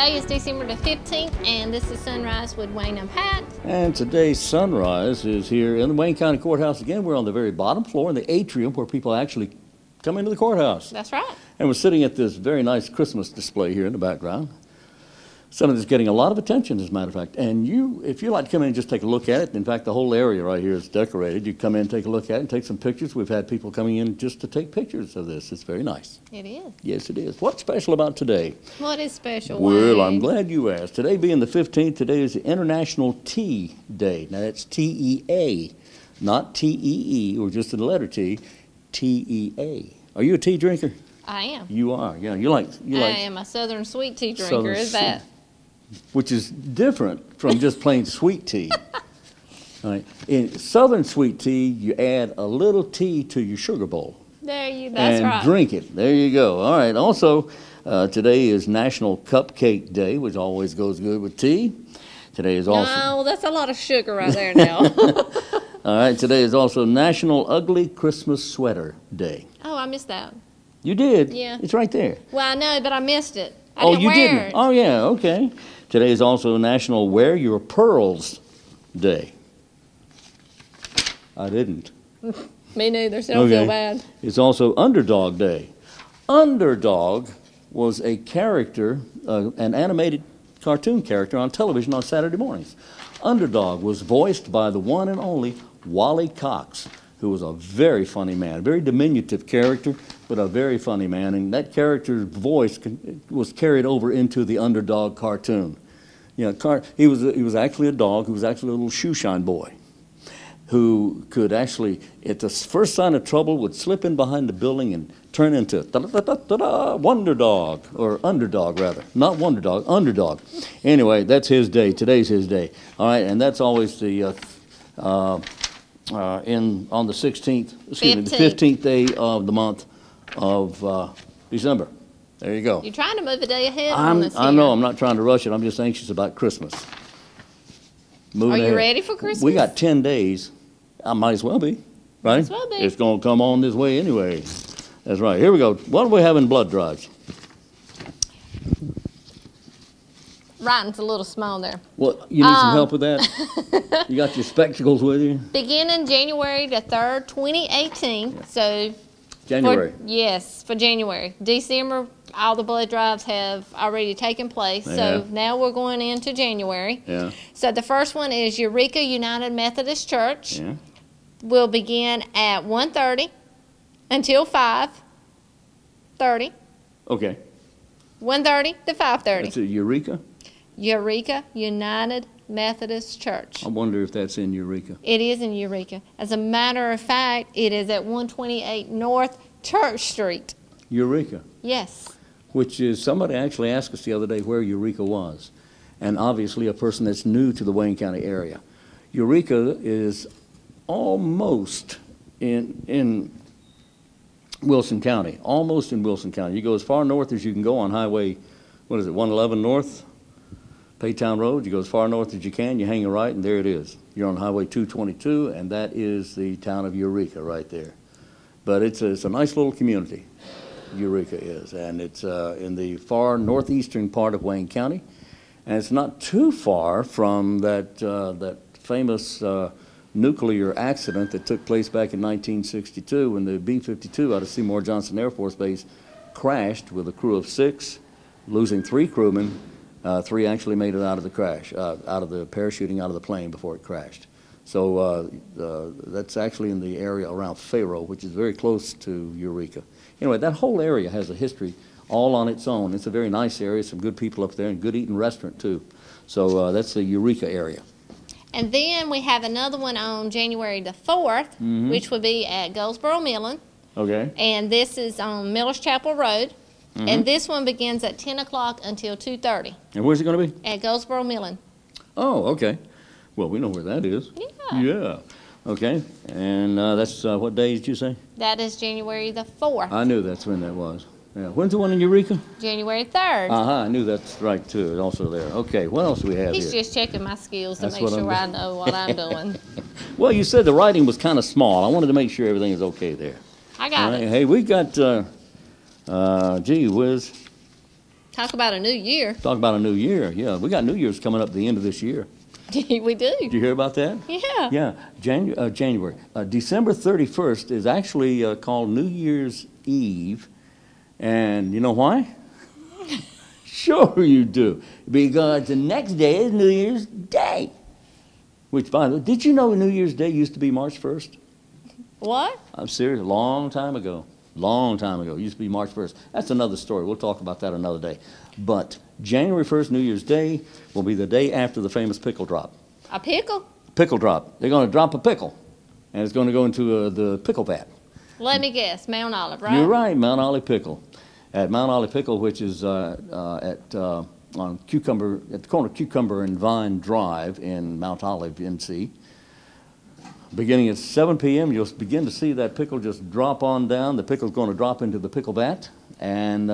Today is December the 15th, and this is Sunrise with Wayne and Pat. And today's sunrise is here in the Wayne County Courthouse. Again, we're on the very bottom floor in the atrium where people actually come into the courthouse. That's right. And we're sitting at this very nice Christmas display here in the background. Something that's getting a lot of attention, as a matter of fact. And if you like to come in and just take a look at it, in fact, the whole area right here is decorated. You come in, take a look at it, and take some pictures. We've had people coming in just to take pictures of this. It's very nice. It is. Yes, it is. What's special about today? What is special, Well, Wayne? I'm glad you asked. Today being the 15th, today is the International Tea Day. Now, that's T-E-A, not T-E-E, or just the letter T, T-E-A. Are you a tea drinker? I am. You are, yeah. You like. I am a Southern sweet tea drinker, is that? Which is different from just plain sweet tea. All right. In Southern sweet tea, you add a little tea to your sugar bowl. That's right. And drink it. There you go. All right. Also, today is National Cupcake Day, which always goes good with tea. Today is also... No, that's a lot of sugar right there now. All right. Today is also National Ugly Christmas Sweater Day. Oh, I missed that. You did? Yeah. It's right there. Well, I know, but I missed it. Oh, you didn't? It. Oh, yeah. Okay. Today is also National Wear Your Pearls Day. I didn't. Me neither, so don't feel bad. It's also Underdog Day. Underdog was a character, an animated cartoon character on television on Saturday mornings. Underdog was voiced by the one and only Wally Cox, who was a very funny man, a very diminutive character, but a very funny man. And that character's voice was carried over into the Underdog cartoon. You know, he was actually a dog who was actually a little shoeshine boy who could actually, at the first sign of trouble, would slip in behind the building and turn into Wonder Dog, or Underdog rather. Not Wonder Dog, Underdog. Anyway, that's his day. Today's his day. All right, and that's always the on the 16th, excuse me, the 15th day of the month of December. There you go. You're trying to move a day ahead on this I know. I'm not trying to rush it. I'm just anxious about Christmas. Moving Are you ahead. ready for Christmas? We got 10 days. I might as well be, right? Might as well be. It's going to come on this way anyway. That's right. Here we go. What do we have in blood drives? Writing's a little small there. Well, you need some help with that? You got your spectacles with you? Beginning January the 3rd, 2018. Yeah. So, January. For January. December, all the blood drives have already taken place. So now we're going into January. Yeah. So the first one is Eureka United Methodist Church. Yeah. Will begin at 1:30 until 5:30. Okay. 1:30 to 5:30. That's a Eureka? Eureka United Methodist Church. I wonder if that's in Eureka. It is in Eureka. As a matter of fact, it is at 128 North Church Street. Eureka? Yes. Which is, somebody actually asked us the other day where Eureka was. And obviously a person that's new to the Wayne County area. Eureka is almost in Wilson County. Almost in Wilson County. You go as far north as you can go on Highway, 111 North? Paytown Road. You go as far north as you can, you hang a right, and there it is. You're on Highway 222, and that is the town of Eureka right there. But it's a nice little community, Eureka is, and it's in the far northeastern part of Wayne County, and it's not too far from that famous nuclear accident that took place back in 1962 when the B-52 out of Seymour Johnson Air Force Base crashed with a crew of 6, losing 3 crewmen. 3 actually made it out of the crash, out of the parachuting out of the plane before it crashed. So that's actually in the area around Faro, which is very close to Eureka. Anyway, that whole area has a history all on its own. It's a very nice area, some good people up there, and good eating restaurant too. So that's the Eureka area. And then we have another one on January the 4th, which will be at Goldsboro Millen. Okay. And this is on Miller's Chapel Road. And this one begins at 10 o'clock until 2:30. And where's it going to be? At Goldsboro Millen. Oh, okay. Well, we know where that is. Yeah. Yeah. Okay. And that's what day did you say? That is January the 4th. I knew that's when that was. Yeah. When's the one in Eureka? January 3rd. I knew that's right, too. It's also there. Okay. What else do we have He's here? just checking my skills to make sure I know what I'm doing. Well, you said the writing was kind of small. I wanted to make sure everything is okay there. I got it. Hey, we got, gee whiz. Talk about a new year. Talk about a new year. Yeah, we got New Year's coming up at the end of this year. We do. Did you hear about that? Yeah. Yeah, January. December 31st is actually called New Year's Eve. And you know why? Sure you do. Because the next day is New Year's Day. Which, by the way, did you know New Year's Day used to be March 1st? What? I'm serious. Long time ago. Long time ago. It used to be March 1st. That's another story. We'll talk about that another day. But January 1st, New Year's Day, will be the day after the famous pickle drop. A pickle? Pickle drop. They're going to drop a pickle, and it's going to go into the pickle vat. Let me guess, Mount Olive, right? You're right, Mount Olive Pickle. At Mount Olive Pickle, which is on Cucumber, at the corner of Cucumber and Vine Drive in Mount Olive, NC. Beginning at 7 p.m., you'll begin to see that pickle just drop on down. The pickle's going to drop into the pickle vat, and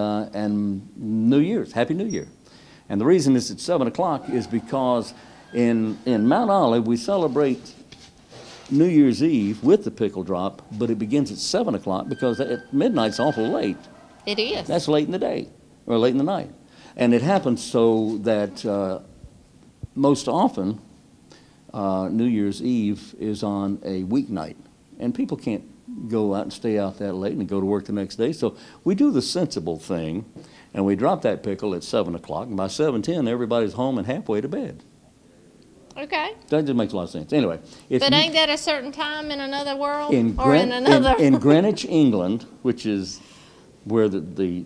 New Year's, Happy New Year. And the reason it's at 7 o'clock is because in Mount Olive, we celebrate New Year's Eve with the pickle drop, but it begins at 7 o'clock because at midnight's awful late. It is. That's late in the day, or late in the night. And it happens so that most often, New Year's Eve is on a weeknight, and people can't go out and stay out that late and go to work the next day. So we do the sensible thing, and we drop that pickle at 7 o'clock, and by 7:10, everybody's home and halfway to bed. Okay. That just makes a lot of sense. Anyway. But ain't that a certain time in another world? In Greenwich, England, which is where the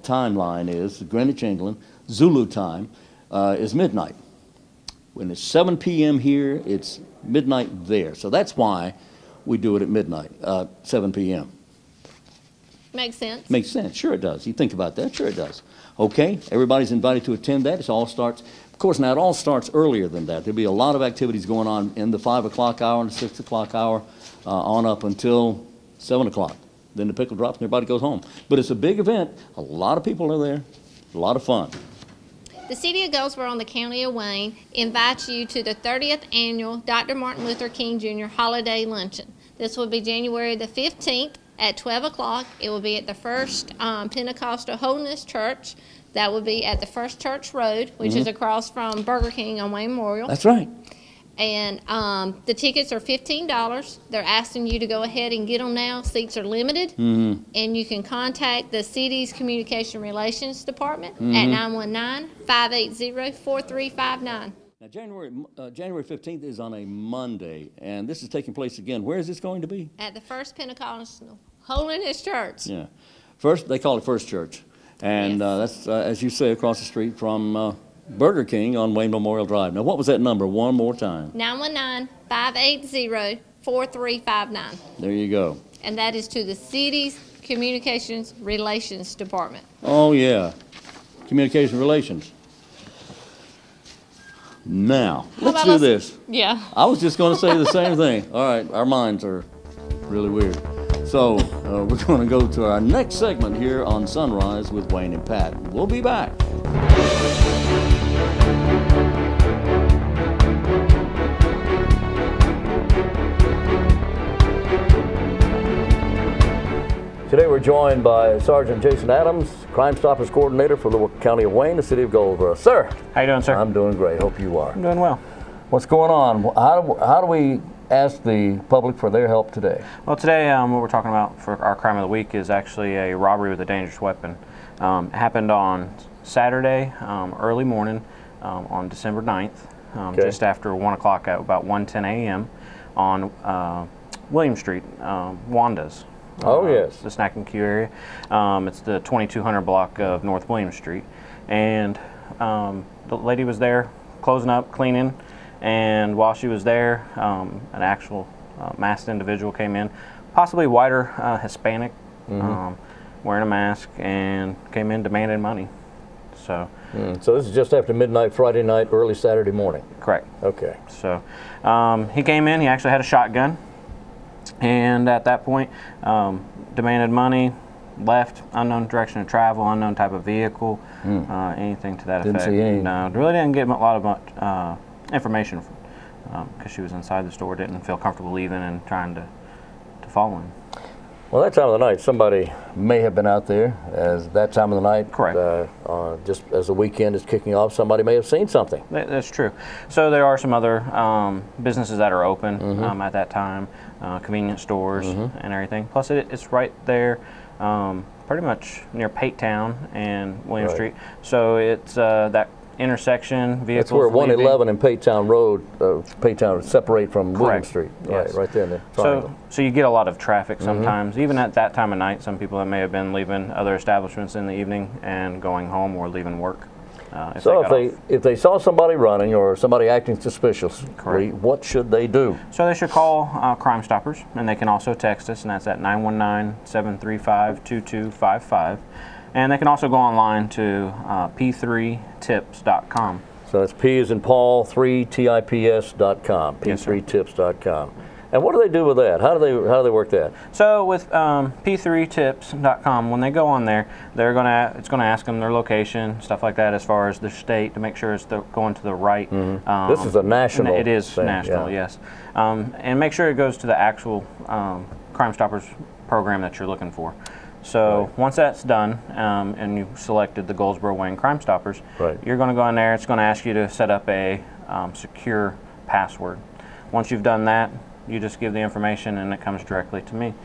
timeline is, Greenwich, England, Zulu time, is midnight. When it's 7 p.m. here, it's midnight there. So that's why we do it at midnight, 7 p.m. Makes sense. Makes sense. Sure it does. You think about that. Sure it does. Okay, everybody's invited to attend that. It all starts, of course, now it all starts earlier than that. There'll be a lot of activities going on in the 5 o'clock hour and the 6 o'clock hour on up until 7 o'clock. Then the pickle drops and everybody goes home. But it's a big event. A lot of people are there. A lot of fun. The City of Goldsboro and the County of Wayne invites you to the 30th Annual Dr. Martin Luther King Jr. Holiday Luncheon. This will be January the 15th at 12 o'clock. It will be at the First Pentecostal Holiness Church. That will be at the First Church Road, which is across from Burger King on Wayne Memorial. That's right. And the tickets are $15. They're asking you to go ahead and get them now. Seats are limited. And you can contact the city's Communication Relations Department at 919-580-4359. Now, January 15th is on a Monday, and this is taking place again. Where is this going to be? At the First Pentecostal Holiness Church. Yeah. First, they call it First Church. And that's, as you say, across the street from Burger King on Wayne Memorial Drive. Now, what was that number? One more time. 919-580-4359. There you go. And that is to the city's Communications Relations Department. Oh, yeah. Communication Relations. Now, let's do this. Yeah. I was just going to say the same thing. All right, our minds are really weird. So, we're going to go to our next segment here on Sunrise with Wayne and Pat. We'll be back. Today we're joined by Sergeant Jason Adams, Crime Stoppers Coordinator for the County of Wayne, the City of Goldsboro. Sir. How you doing, sir? I'm doing great. Hope you are. I'm doing well. What's going on? How do we ask the public for their help today? Well, today what we're talking about for our crime of the week is actually a robbery with a dangerous weapon. It happened on Saturday, early morning, on December 9th, just after 1 o'clock at about 1:10 a.m. on William Street, Wanda's. Oh, yes. The Snack and Q area. It's the 2200 block of North William Street. And the lady was there closing up, cleaning, and while she was there, an actual masked individual came in, possibly whiter, Hispanic, wearing a mask, and came in demanding money. So, so this is just after midnight Friday night, early Saturday morning? Correct. Okay. So he came in, he actually had a shotgun. And at that point, demanded money, left, unknown direction of travel, unknown type of vehicle, anything to that Didn't effect. see any. No, really didn't get a lot of information because she was inside the store, didn't feel comfortable leaving and trying to follow him. Well, that time of the night, somebody may have been out there as that time of the night. Correct. Just as the weekend is kicking off, somebody may have seen something. That's true. So there are some other businesses that are open at that time, convenience stores and everything. Plus, it's right there, pretty much near Pate Town and William Street. So it's that intersection, vehicles. That's where leaving. 111 and Pate Town Road, Pate Town separate from William Street. Yes. Right there in the triangle. So you get a lot of traffic sometimes, even at that time of night. Some people that may have been leaving other establishments in the evening and going home or leaving work. If they saw somebody running or somebody acting suspiciously, what should they do? So they should call Crime Stoppers, and they can also text us, and that's at 919-735-2255. And they can also go online to p3tips.com. So that's P as in Paul, 3tips.com, p3tips.com. And what do they do with that? How do they work that? So with p3tips.com, when they go on there, it's gonna ask them their location, stuff like that, as far as the state, to make sure it's going to the right. This is a national. It is thing, national, yes. And make sure it goes to the actual Crime Stoppers program that you're looking for. So once that's done, and you've selected the Goldsboro Wayne Crime Stoppers, you're going to go in there. It's going to ask you to set up a secure password. Once you've done that, you just give the information, and it comes directly to me.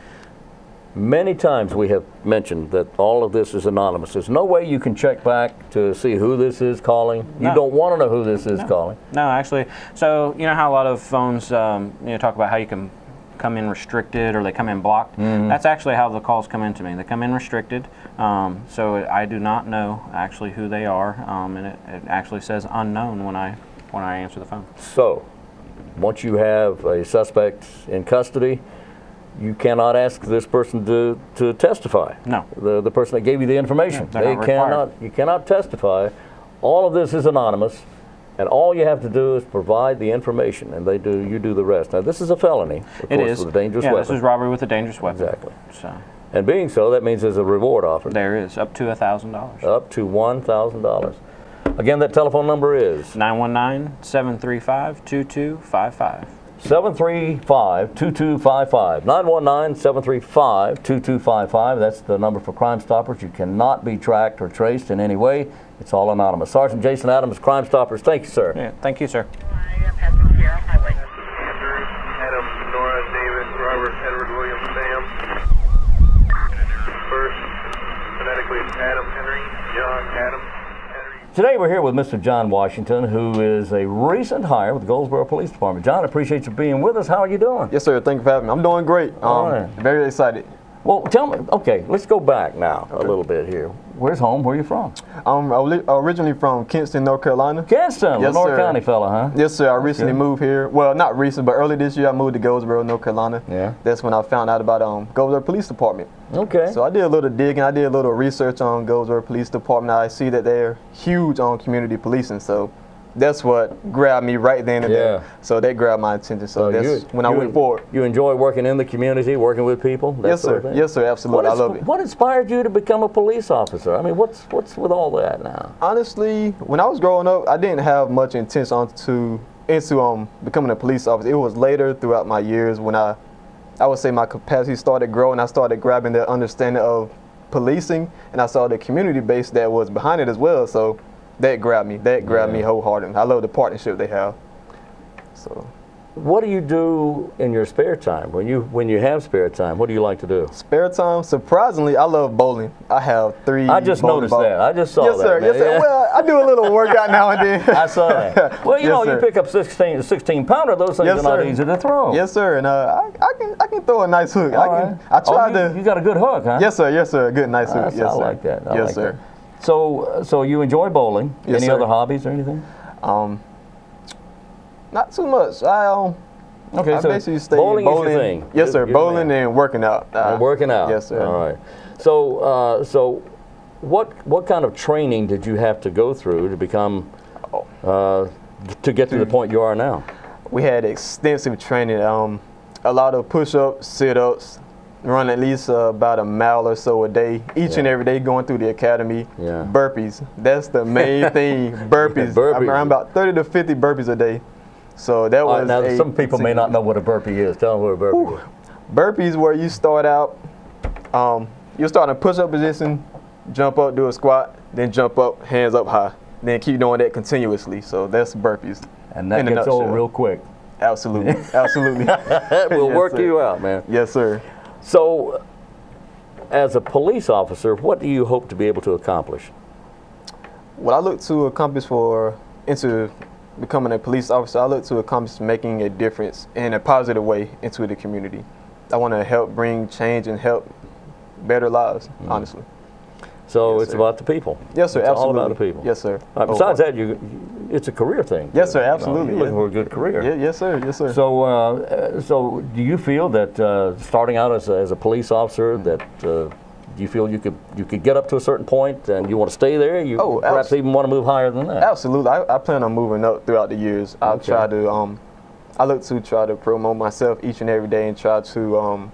Many times we have mentioned that all of this is anonymous. There's no way you can check back to see who this is calling. No. You don't want to know who this is calling. No, actually. So you know how a lot of phones talk about how you can come in restricted or they come in blocked. That's actually how the calls come into me. They come in restricted, so I do not know actually who they are, and it actually says unknown when I answer the phone. So once you have a suspect in custody, you cannot ask this person to testify. No. The person that gave you the information. You cannot testify. All of this is anonymous. And all you have to do is provide the information, and you do the rest. Now, this is a felony, of course, with a dangerous weapon. This is robbery with a dangerous weapon. Exactly. So. And being so, that means there's a reward offered. There is, up to $1,000. Up to $1,000. Again, that telephone number is? 919-735-2255. 735-2255. 919-735-2255. That's the number for Crime Stoppers. You cannot be tracked or traced in any way. It's all anonymous. Sergeant Jason Adams, Crime Stoppers. Thank you, sir. Yeah, thank you, sir. Andrew, Adam, Nora, David, Robert, Edward, William, Sam. First, phonetically, it's Adam, Henry, John, Adam. Today we're here with Mr. John Washington, who is a recent hire with the Goldsboro Police Department. John, I appreciate you being with us. How are you doing? Yes, sir. Thank you for having me. I'm doing great. Very excited. Well, tell me, okay, let's go back now a little bit here. Where's home? Where are you from? I'm originally from Kinston, North Carolina. Kinston, yes, North County fella, huh? Yes, sir. I recently moved here. Well, not recent, but early this year I moved to Goldsboro, North Carolina. Yeah. That's when I found out about Goldsboro Police Department. Okay. So I did a little digging. I did a little research on Goldsboro Police Department. I see that they're huge on community policing. So that's what grabbed me right then and there. So that grabbed my attention. So that's when I went forward. You enjoy working in the community, working with people? Yes, sir. Yes, sir. Absolutely. I love it. What inspired you to become a police officer? I mean, what's with all that now? Honestly, when I was growing up, I didn't have much intention into becoming a police officer. It was later throughout my years when I would say my capacity started growing. I started grabbing the understanding of policing, and I saw the community base that was behind it as well. So that grabbed me. That grabbed me wholeheartedly. I love the partnership they have. So, what do you do in your spare time? When you have spare time, what do you like to do? Spare time, surprisingly, I love bowling. I have 3. I just noticed that. I just saw that. Yes, sir. Man. Yes, sir. Well, I do a little workout now and then. I saw that. Well, you know, you pick up 16 pounder. Those things are not easy to throw. Yes, sir. And I can throw a nice hook. I tried to. You got a good hook, huh? Yes, sir. Yes, sir. A good nice hook. Yes, I like that. Yes, sir. So you enjoy bowling? Yes, Any sir. other hobbies or anything? Not too much. I basically stay bowling is your thing. Yes, sir. Bowling and working out. Working out. Yes, sir. All right. So what kind of training did you have to go through to become to get to the point you are now? We had extensive training. A lot of push-ups, sit-ups. Run at least about a mile or so a day, each and every day, going through the academy. Yeah. Burpees, that's the main thing. Burpees. I'm around about 30 to 50 burpees a day. So that was. Now some people may not know what a burpee is. Tell them what a burpee is. Burpees, where you start out You start in a push-up position, jump up, do a squat, then jump up, hands up high. Then keep doing that continuously. So that's burpees. And that gets old real quick. Absolutely, absolutely. We'll work you out, man. Yes, sir. So, as a police officer, what do you hope to be able to accomplish? What I look to accomplish into becoming a police officer, I look to accomplish making a difference in a positive way into the community. I want to help bring change and help better lives, honestly. So Yes, it's sir. about the people. Yes, sir. It's Absolutely. all about the people. Yes, sir. Besides that, it's a career thing. Yes, sir. You know, Absolutely. you're looking for a good career. Yeah, yes, sir. Yes, sir. So do you feel that starting out as a police officer, that do you feel you could get up to a certain point and you want to stay there? You perhaps even want to move higher than that? Absolutely. I plan on moving up throughout the years. I try to I look to try to promote myself each and every day and try to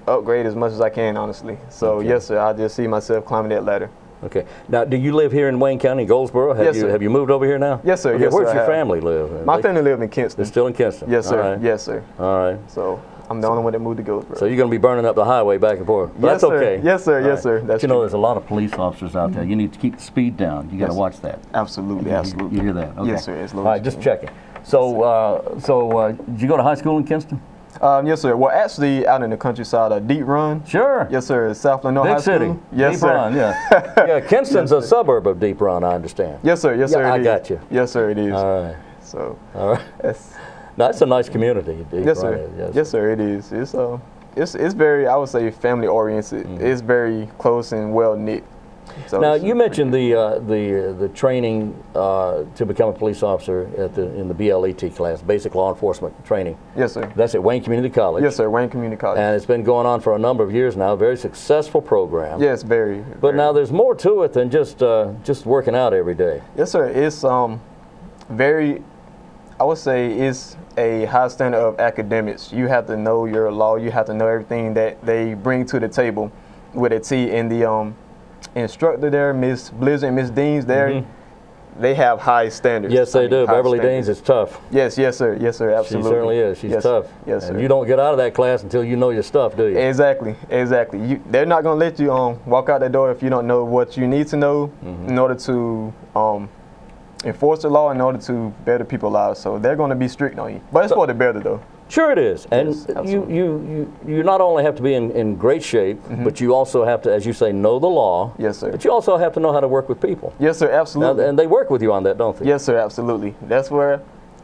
upgrade as much as I can, honestly. So yes, sir. I just see myself climbing that ladder. Okay. Now, do you live here in Wayne County, Goldsboro? Yes, sir. Have you moved over here now? Yes, sir. Okay, Yes, where's sir, your I have. family live? My family live in Kinston. They're still in Kinston? Yes, sir. All right. Yes, sir. All right. So I'm the only one that moved to Goldsboro. So you're going to be burning up the highway back and forth. But Yes, that's sir. okay. Yes, sir. All Yes, sir. That's you know, true. there's a lot of police officers out there. You need to keep the speed down. You got to Yes. watch that. Absolutely. Absolutely. You hear that? Okay. Yes, sir. As low All as right, you just can. checking. So, did you go to high school in Kinston? Yes, sir. Well, actually, out in the countryside, Deep Run. Sure. Yes, sir. Southland High Big city. School. Yes, Deep sir. Run, yeah. Yeah, Kinston's a suburb of Deep Run, I understand. Yes, sir. Yes, Yeah, sir. I it is. got you. Yes, sir. It is. All right. So. All right. That's, No, it's a nice community. Deep yes, Run sir. is, yes. Yes, sir. It is. It's very, I would say, family oriented. It's very close and well knit. So Now, it's you mentioned the training to become a police officer in the BLET class, Basic Law Enforcement Training. Yes, sir. That's at Wayne Community College. Yes, sir. Wayne Community College. And it's been going on for a number of years now. A very successful program. Yes, very. But now there's more to it than just working out every day. Yes, sir. It's very, I would say, it's a high standard of academics. You have to know your law. You have to know everything that they bring to the table with a T. And the instructor there, Miss Blizzard and Miss Deans there, they have high standards. Yes, they do. high Beverly standards. Deans is tough. Yes, yes, sir. Yes, sir. Absolutely. She certainly is. She's yes, tough. Yes, sir. And you don't get out of that class until you know your stuff, do you? Exactly, exactly. They're not going to let you walk out that door if you don't know what you need to know in order to enforce the law, in order to better people's lives. So they're going to be strict on you. But it's for the better, though. Sure it is. And Yes, absolutely. you not only have to be in great shape, but you also have to, as you say, know the law. Yes, sir. But you also have to know how to work with people. Yes, sir. Absolutely. And they work with you on that, don't they? Yes, sir. Absolutely. That's where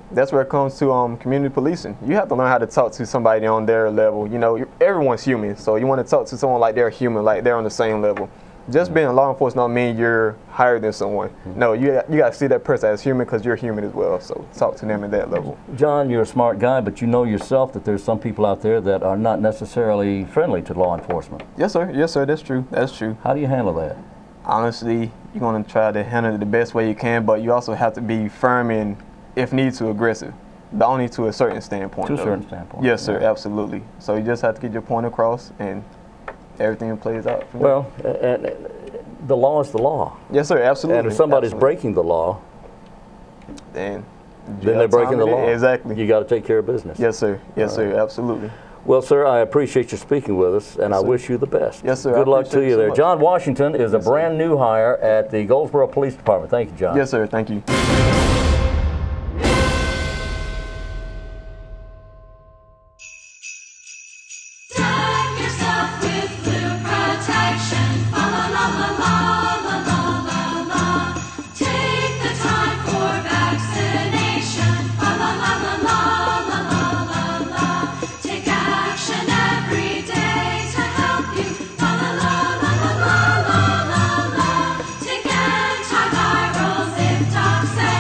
it comes to community policing. You have to learn how to talk to somebody on their level. You know, everyone's human, so you want to talk to someone like they're human, like they're on the same level. Just being a law enforcement don't mean you're higher than someone. No, you got to see that person as human because you're human as well. So talk to them at that level. John, you're a smart guy, but you know yourself that there's some people out there that are not necessarily friendly to law enforcement. Yes, sir. Yes, sir. That's true. That's true. How do you handle that? Honestly, you're going to try to handle it the best way you can, but you also have to be firm and, if need to, aggressive. But only to a certain standpoint. To a though. certain standpoint. Yes, sir. Yeah. Absolutely. So you just have to get your point across, and everything plays out from Well, and the law is the law. there. Yes, sir. Absolutely. And if somebody's Absolutely. breaking the law, then they're breaking the law. Exactly. You got to take care of business. Yes, sir. Yes, sir. Absolutely. Well, sir, I appreciate you speaking with us, and I sir. wish you the best. Yes, sir. I Good luck to appreciate you it so there. much. John Washington is a Yes, sir. brand new hire at the Goldsboro Police Department. Thank you, John. Yes, sir. Thank you. Deck yourself with blue protection. La la la la la la la la la. Take the time for vaccination. La la la la la la la la la. Take action every day to help you. La la la la la la la la la. Take antivirals if docs say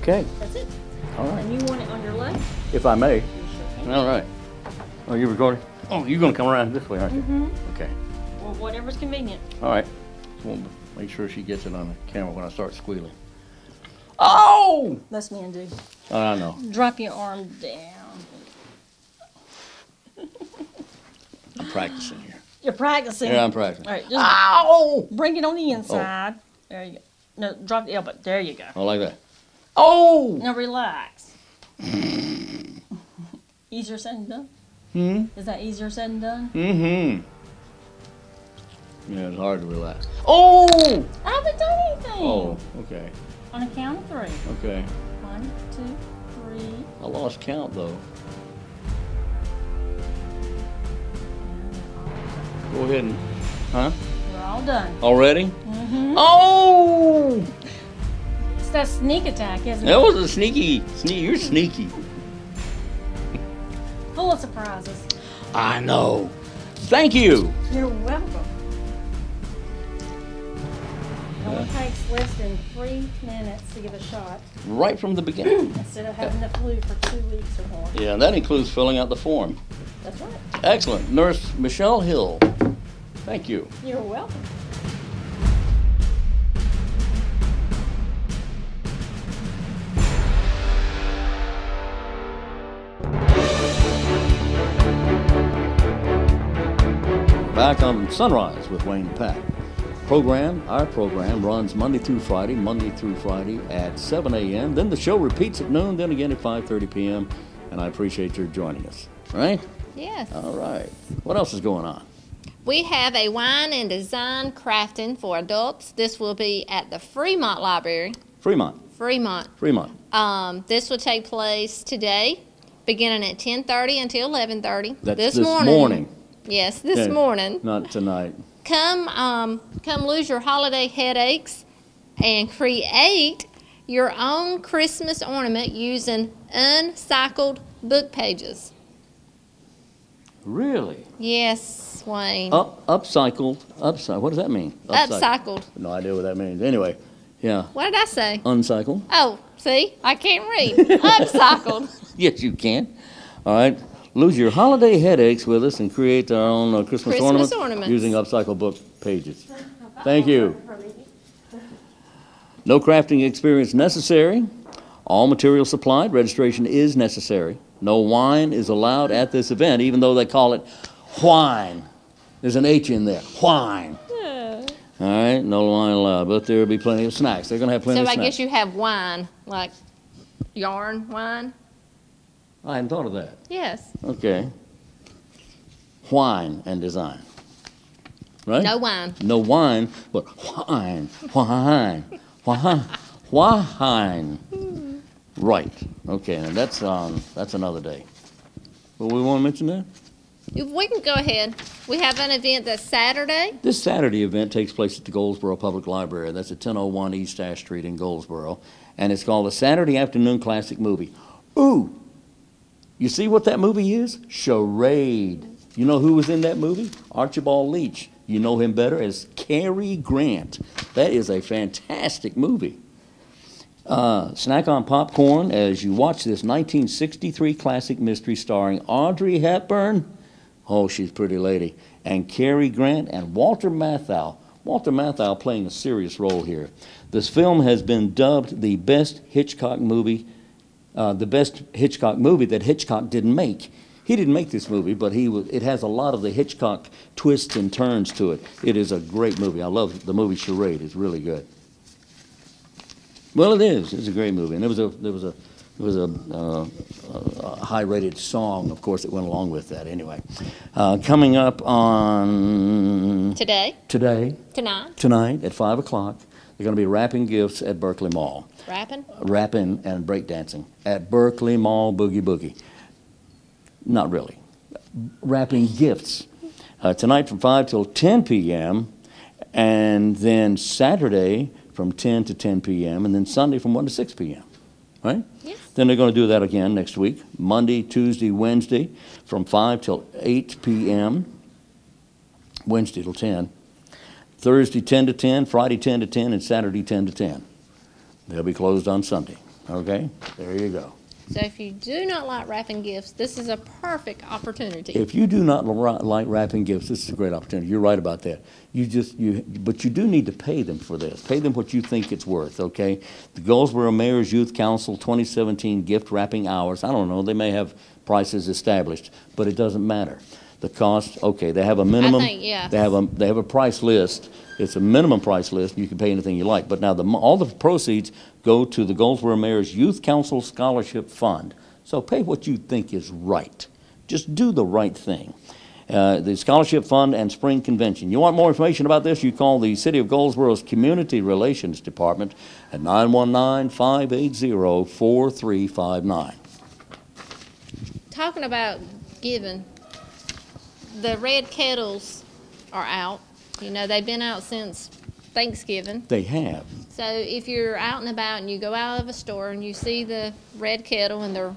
Okay. That's it. All right. And you want it on your left? If I may. You sure can. All right. Oh, you recording? Oh, you're going to come around this way, aren't you? Mm-hmm. Okay. Or whatever's convenient. All right. Just want to make sure she gets it on the camera when I start squealing. Oh! That's me and do. Oh, I know. Drop your arm down. I'm practicing here. You're practicing. Yeah, I'm practicing. All right, just Ow! bring it on the inside. There you go. No, drop the elbow. There you go. Oh, like that. Oh! Now relax. Easier said than done? Hmm? Is that easier said than done? Mm-hmm. Yeah, it's hard to relax. Oh! I haven't done anything. Oh, okay. On a count of 3. Okay. 1, 2, 3. I lost count, though. Go ahead and... Huh? We're all done. Already? Mm-hmm. Oh! It's that sneak attack, isn't That it? was a sneaky... You're sneaky. Full of surprises. I know. Thank you. You're welcome. It only takes less than 3 minutes to give a shot Right from the beginning. instead of having the flu for 2 weeks or more. Yeah, and that includes filling out the form. That's right. Excellent. Nurse Michelle Hill. Thank you. You're welcome. Back on Sunrise with Wayne and Pat. Our program runs Monday through Friday at 7 a.m. Then the show repeats at noon, then again at 5:30 p.m. And I appreciate your joining us. Right? Yes. All right. What else is going on? We have a wine and design crafting for adults. This will be at the Fremont Library. Fremont. This will take place today, beginning at 10:30 until 11:30. That's this morning. Yes, this Okay. morning. Not tonight. Come lose your holiday headaches and create your own Christmas ornament using uncycled book pages. Really? Yes, Wayne. Upcycled. What does that mean? Upcycled. No idea what that means. Anyway, yeah. What did I say? Uncycled. Oh, see? I can't read. Upcycled. Yes, you can. All right. Lose your holiday headaches with us and create our own Christmas ornaments using upcycled book pages. Thank you. No crafting experience necessary. All materials supplied. Registration is necessary. No wine is allowed at this event, even though they call it wine. There's an H in there. Wine. Yeah. All right. No wine allowed, but there will be plenty of snacks. They're going to have plenty of So snacks. I guess you have wine, like yarn wine? I hadn't thought of that. Yes. Okay. Wine and design. Right? No wine. No wine, but wine. Wine. Right. Okay, and that's another day. Well, we want to mention that? We can go ahead. We have an event that's Saturday. This Saturday event takes place at the Goldsboro Public Library. That's at 1001 East Ash Street in Goldsboro. And it's called the Saturday Afternoon Classic Movie. Ooh! You see what that movie is? Charade. You know who was in that movie? Archibald Leach. You know him better as Cary Grant. That is a fantastic movie. Snack on popcorn as you watch this 1963 classic mystery starring Audrey Hepburn. Oh, she's a pretty lady. And Cary Grant and Walter Matthau. Walter Matthau playing a serious role here. This film has been dubbed the best Hitchcock movie that Hitchcock didn't make. He didn't make this movie, but it has a lot of the Hitchcock twists and turns to it. It is a great movie. I love the movie Charade. It's really good. Well, it is. It's a great movie, and there was a high-rated song, of course, that went along with that. Anyway, coming up on Tonight. at 5 o'clock, they're going to be wrapping gifts at Berkeley Mall. Rapping and breakdancing at Berkeley Mall Boogie Boogie. Not really. Wrapping gifts. Tonight from 5 till 10 p.m. and then Saturday from 10 to 10 p.m. and then Sunday from 1 to 6 p.m. Right? Yes. Then they're going to do that again next week. Monday, Tuesday, Wednesday from 5 till 8 p.m. Wednesday till 10. Thursday 10 to 10, Friday 10 to 10, and Saturday 10 to 10. They'll be closed on Sunday. Okay, there you go. So if you do not like wrapping gifts, this is a perfect opportunity. If you do not like wrapping gifts, this is a great opportunity. You're right about that. But you do need to pay them for this. Pay them what you think it's worth, okay? The Goldsboro Mayor's Youth Council 2017 gift wrapping hours, I don't know, they may have prices established, but it doesn't matter. The cost, okay, they have a minimum. I think, yeah. They have a price list. It's a minimum price list. You can pay anything you like. But now all the proceeds go to the Goldsboro Mayor's Youth Council Scholarship Fund. So pay what you think is right. Just do the right thing. The Scholarship Fund and Spring Convention. You want more information about this, you call the City of Goldsboro's Community Relations Department at 919-580-4359. Talking about giving, the red kettles are out. You know, they've been out since Thanksgiving. They have. So if you're out and about and you go out of a store and you see the red kettle and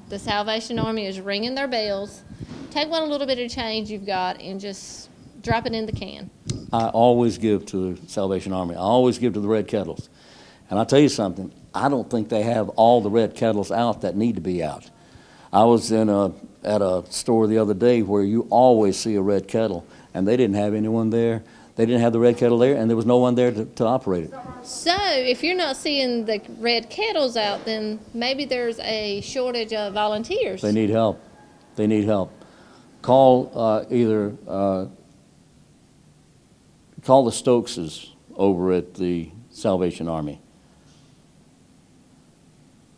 the Salvation Army is ringing their bells, take one little bit of change you've got and just drop it in the can. I always give to the Salvation Army. I always give to the red kettles. And I'll tell you something, I don't think they have all the red kettles out that need to be out. I was at a store the other day where you always see a red kettle, and they didn't have anyone there. They didn't have the red kettle there, and there was no one there to operate it. So if you're not seeing the red kettles out, then maybe there's a shortage of volunteers. They need help. They need help. Call call the Stokeses over at the Salvation Army.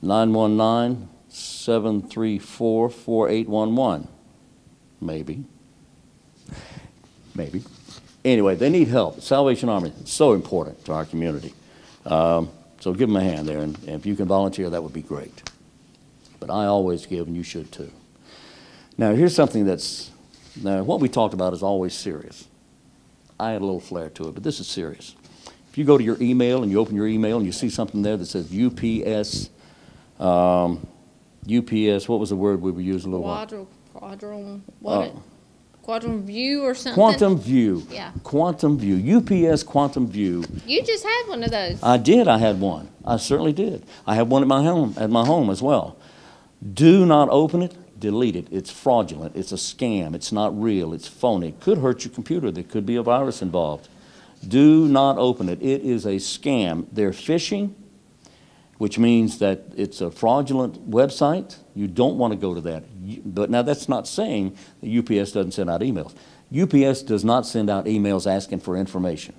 919-734-4811. Maybe. Anyway, they need help. Salvation Army is so important to our community. So give them a hand there, and if you can volunteer, that would be great. But I always give, and you should too. Now, here's something now what we talked about is always serious. I had a little flair to it, but this is serious. If you go to your email and you open your email and you see something there that says UPS, what was the word we were using a little while? Quadrant View or something? Quantum View. Yeah. Quantum View. UPS Quantum View. You just had one of those. I did. I had one. I certainly did. I have one at my home as well. Do not open it. Delete it. It's fraudulent. It's a scam. It's not real. It's phony. It could hurt your computer. There could be a virus involved. Do not open it. It is a scam. They're phishing, which means that it's a fraudulent website. You don't want to go to that. But now that's not saying that UPS doesn't send out emails. UPS does not send out emails asking for information.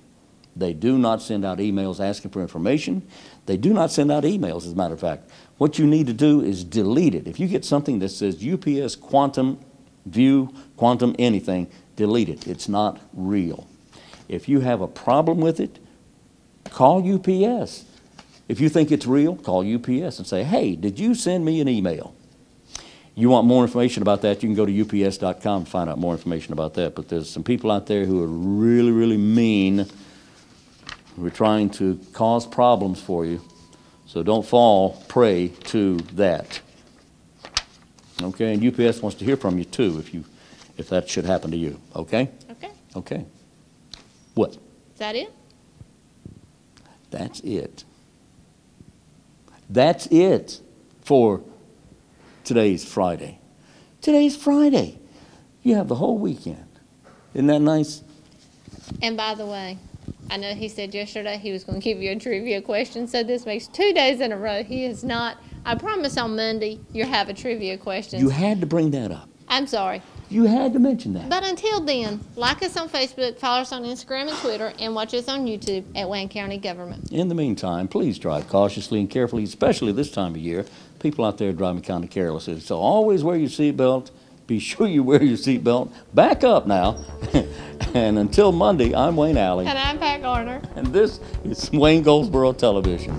They do not send out emails asking for information. They do not send out emails, as a matter of fact. What you need to do is delete it. If you get something that says UPS Quantum View, Quantum anything, delete it. It's not real. If you have a problem with it, call UPS. If you think it's real, call UPS and say, hey, did you send me an email? You want more information about that, you can go to ups.com and find out more information about that. But there's some people out there who are really, really mean, who are trying to cause problems for you. So don't fall prey to that. Okay, and UPS wants to hear from you too if that should happen to you. Okay? Okay. Okay. What? Is that it? That's it. That's it for today's Friday. Today's Friday. You have the whole weekend. Isn't that nice? And by the way, I know he said yesterday he was going to give you a trivia question, so this makes 2 days in a row. He is not. I promise on Monday you'll have a trivia question. You had to bring that up. I'm sorry. You had to mention that. But until then, like us on Facebook, follow us on Instagram and Twitter, and watch us on YouTube at Wayne County Government. In the meantime, please drive cautiously and carefully, especially this time of year. People out there driving kind of carelessly. So always wear your seatbelt. Be sure you wear your seatbelt. Back up now. And until Monday, I'm Wayne Alley. And I'm Pat Garner. And this is Wayne Goldsboro Television.